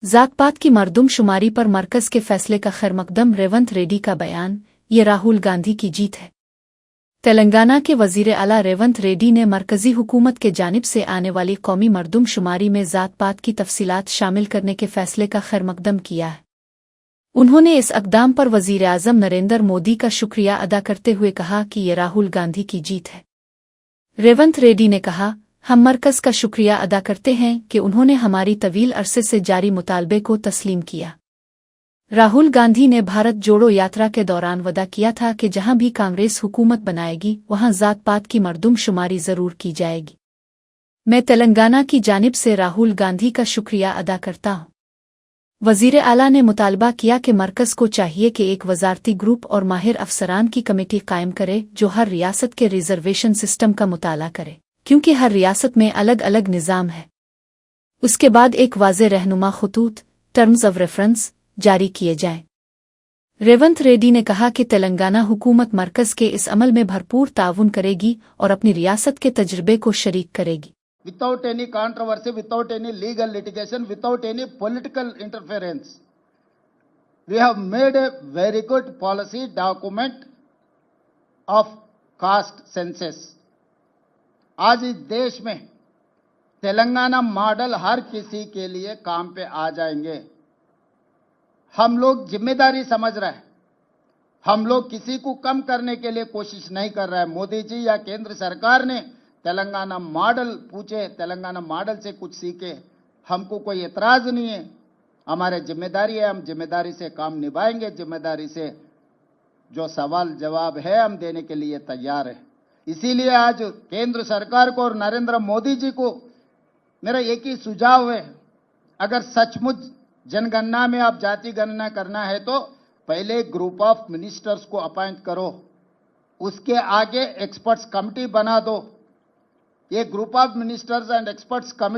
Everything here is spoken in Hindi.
ज़ात-पात की मरदमशुमारी पर मरकज़ के फैसले का खैरमकदम रेवंत रेड्डी का बयान, ये राहुल गांधी की जीत है। तेलंगाना के वज़ीर आला रेवंत रेड्डी ने मरकज़ी हुकूमत के जानिब से आने वाली कौमी मरदमशुमारी में ज़ात-पात की तफसीलात शामिल करने के फैसले का खैरमकदम किया है। उन्होंने इस अक़दाम पर वज़ीर आज़म नरेंद्र मोदी का शुक्रिया अदा करते हुए कहा कि ये राहुल गांधी की जीत है। रेवंत रेड्डी ने कहा, हम मरकज़ का शुक्रिया अदा करते हैं कि उन्होंने हमारी तवील अरसे से जारी मुतालबे को तस्लीम किया। राहुल गांधी ने भारत जोड़ो यात्रा के दौरान वादा किया था कि जहां भी कांग्रेस हुकूमत बनाएगी वहां ज़ात-पात की मरदमशुमारी ज़रूर की जाएगी। मैं तेलंगाना की जानिब से राहुल गांधी का शुक्रिया अदा करता हूं। वज़ीर आला ने मुतालबा किया कि मरकज़ को चाहिए कि एक वज़ारती ग्रुप और माहिर अफसरान की कमेटी कायम करे जो हर रियासत के रिजर्वेशन सिस्टम का मुताला करे, क्योंकि हर रियासत में अलग अलग निज़ाम है। उसके बाद एक वाज़े रहनुमा खतूत टर्म्स ऑफ रेफरेंस जारी किए जाएं। रेवंत रेड्डी ने कहा कि तेलंगाना हुकूमत मरकज़ के इस अमल में भरपूर ताउन करेगी और अपनी रियासत के तजुर्बे को शरीक करेगी। Without any controversy, without any legal litigation, without any political interference, we have made a very good policy document of caste census. आज इस देश में तेलंगाना मॉडल हर किसी के लिए काम पे आ जाएंगे। हम लोग जिम्मेदारी समझ रहे हैं, हम लोग किसी को कम करने के लिए कोशिश नहीं कर रहे हैं। मोदी जी या केंद्र सरकार ने तेलंगाना मॉडल पूछे, तेलंगाना मॉडल से कुछ सीखे, हमको कोई एतराज नहीं है। हमारे जिम्मेदारी है, हम जिम्मेदारी से काम निभाएंगे, जिम्मेदारी से जो सवाल जवाब है हम देने के लिए तैयार है। इसीलिए आज केंद्र सरकार को और नरेंद्र मोदी जी को मेरा एक ही सुझाव है, अगर सचमुच जनगणना में आप जाति गणना करना है तो पहले ग्रुप ऑफ मिनिस्टर्स को अपॉइंट करो, उसके आगे एक्सपर्ट्स कमेटी बना दो। ये group of ministers and experts committee